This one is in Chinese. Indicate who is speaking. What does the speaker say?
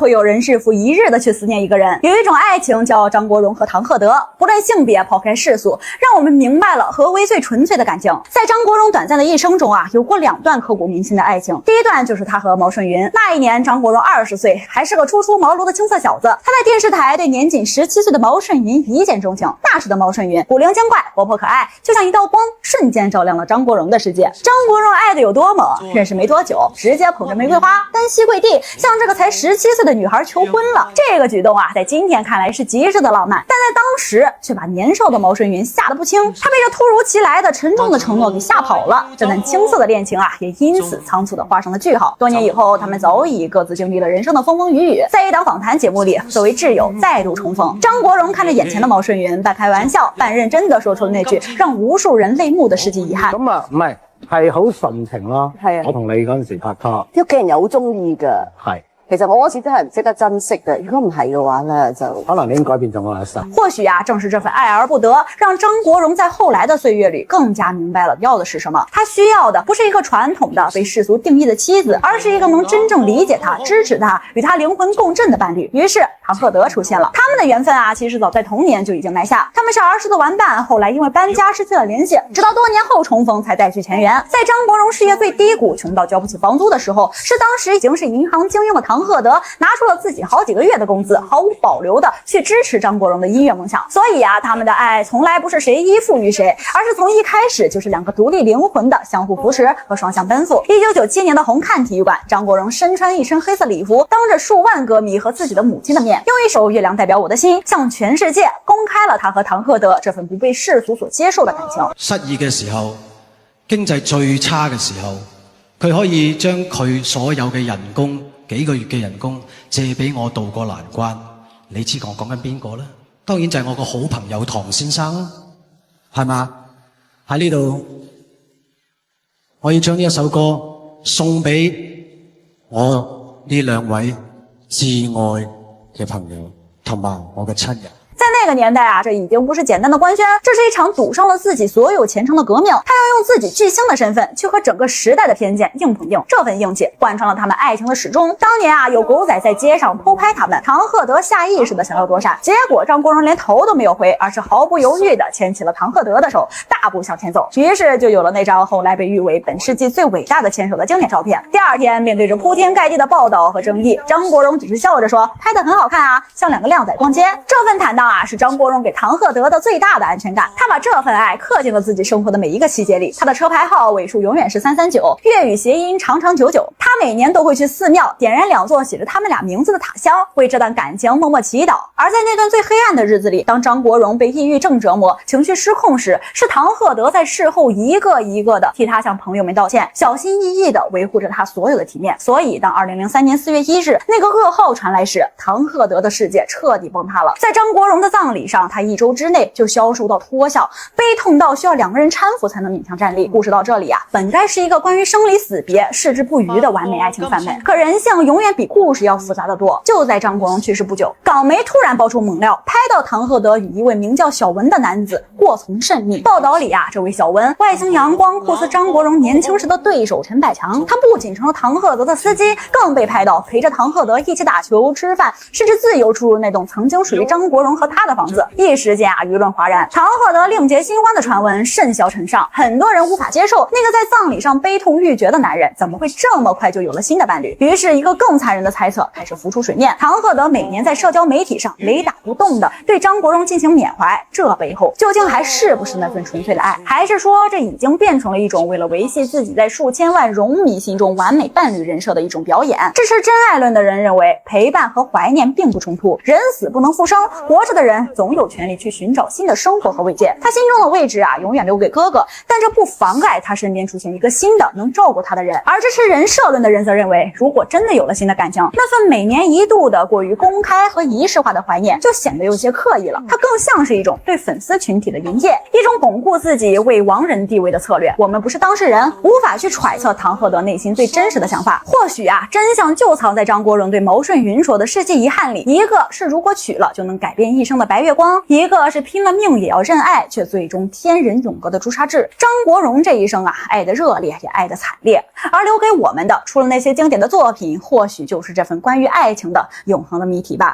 Speaker 1: 会有人日复一日的去思念一个人。有一种爱情叫张国荣和唐鹤德，不论性别，抛开世俗，让我们明白了何为最纯粹的感情。在张国荣短暂的一生中啊，有过2段刻骨铭心的爱情。第一段就是他和毛舜筠。那一年张国荣20岁，还是个初出茅庐的青涩小子，他在电视台对年仅17岁的毛舜筠一见钟情。那时的毛舜筠古灵精怪，活泼可爱，就像一道光，瞬间照亮了张国荣的世界。张国荣爱的有多猛，认识没多久，直接捧着玫瑰花单膝跪地，向这个才17岁的女孩求婚了。这个举动啊，在今天看来是极致的浪漫，但在当时却把年少的毛舜筠吓得不轻。他被这突如其来的沉重的承诺给吓跑了。这段青涩的恋情啊，也因此仓促的画上了句号。多年以后，他们早已各自经历了人生的风风雨雨，在一档访谈节目里，作为挚友再度重逢。张国荣看着眼前的毛舜筠，半开玩笑半認真地說出了那句讓無數人淚目的世紀遺憾。
Speaker 2: 咁啊，唔係，係好純情咯。係啊，我同你嗰陣時拍拖，
Speaker 3: 啲屋企人又好中意㗎。
Speaker 2: 係。
Speaker 3: 其實我嗰時真係唔識得珍惜嘅，如果唔係嘅話咧，就
Speaker 2: 可能你已經改變咗我一生。
Speaker 1: 或許啊，正是這份愛而不得，讓張國榮在後來的歲月裡更加明白了要的是什麼。他需要的不是一個傳統的被世俗定義的妻子，而是一個能真正理解他、支持他、與他靈魂共振的伴侶。於是唐鶴德出現了，他們的緣分啊，其實早在童年就已經埋下。他們是兒時的玩伴，後來因為搬家失去了聯繫，直到多年後重逢才再續前緣。在張國榮事業最低谷、窮到交不起房租的時候，是當時已經是銀行精英的唐鶴德拿出了自己好幾個月的工資，毫無保留的去支持張國榮的音樂夢想。所以啊，他們的愛從來不是誰依附於誰，而是從一開始就是兩個獨立靈魂的相互扶持和雙向奔赴。1997年的紅磡體育館，張國榮身穿一身黑色禮服，當着數萬歌迷和自己的母親的面，用一首《月亮代表我的心》向全世界公開了他和唐鶴德這份不被世俗所接受的感情。
Speaker 4: 失意嘅時候，經濟最差嘅時候，佢可以將佢所有嘅人工幾個月嘅人工借俾我渡過難關。你知我講緊邊個啦？當然就係我個好朋友唐先生啦，係嘛？喺呢度，我要將呢一首歌送俾我呢兩位至愛嘅朋友同埋我嘅親人。
Speaker 1: 在那個年代啊，這已經不是簡單的官宣，這是一場賭上了自己所有前程的革命。他要用自己巨星的身份去和整個時代的偏見硬碰硬，這份硬氣貫穿了他們愛情的始終。當年啊，有狗仔在街上偷拍他們，唐鶴德下意識的想要躲閃，結果張國榮連頭都沒有回，而是毫不猶豫的牽起了唐鶴德的手，大步向前走。於是就有了那張後來被譽為本世紀最偉大的牽手的經典照片。第二天，面對着鋪天蓋地的報道和爭議，張國榮只是笑着說：“拍得很好看啊，像兩個靚仔逛街。”這份坦蕩啊，是張國榮給唐鶴德的最大的安全感。他把這份愛刻進了自己生活的每一個細節裡。他的車牌號尾數永遠是339，粵語諧音長長久久。他每年都會去寺廟點燃2座寫着他們倆名字的塔香，為這段感情默默祈禱。而在那段最黑暗的日子裡，當張國榮被抑鬱症折磨、情緒失控時，是唐鶴德在事後一個一個的替他向朋友們道歉，小心翼翼的維護着他所有的體面。所以當2003年4月1日那個噩耗傳來時，唐鶴德的世界徹底崩塌了。在張國榮的葬禮上，他1周之內就消瘦到脫相，悲痛到需要2個人攙扶才能勉強站立。故事到這裡啊，本該是一個關於生離死別、矢志不渝的完美愛情範本，可人性永遠比故事要複雜得多。就在張國榮去世不久，港媒突然爆出猛料，拍到唐鶴德與一位名叫小文的男子過從甚密。報道裡啊，這位小文外形陽光，酷似張國榮年輕時的對手陳百強。他不僅成了唐鶴德的司機，更被拍到陪着唐鶴德一起打球、吃飯，甚至自由出入那棟曾經屬於張國榮和他的房子。一時間啊，輿論譁然，唐鶴德另結新歡的傳聞甚囂塵上，很多人無法接受那個在葬禮上悲痛欲絕的男人怎麼會這麼快就有了新的伴侶。於是一個更殘忍的猜測開始浮出水面，唐鶴德每年在社交媒體上雷打不動的對張國榮進行緬懷，這背後究竟還是不是那份純粹的愛，還是說這已經變成了一種為了維繫自己在數千萬榮迷心中完美伴侶人設的一種表演。支持真愛論的人認為，陪伴和懷念並不衝突，人死不能復生，活着的人總有權利去尋找新的生活和慰藉。他心中的位置啊，永遠留給哥哥，但這不妨礙他身邊出現一個新的能照顧他的人。而支持人設論的人則認為，如果真的有了新的感情，那份每年一度的過於公開和儀式化的懷念就顯得有些刻意了。它更像是一種對粉絲群體的營業，一種鞏固自己為亡人地位的策略。我們不是當事人，無法去揣測唐鶴德內心最真實的想法。或許啊，真相就藏在張國榮對毛舜筠說的世紀遺憾裡，一個是如果娶了就能改變一生的白月光，一个是拼了命也要认爱，却最终天人永隔的朱砂痣。张国荣这一生啊，爱得热烈，也爱得惨烈。而留给我们的，除了那些经典的作品，或许就是这份关于爱情的永恒的谜题吧。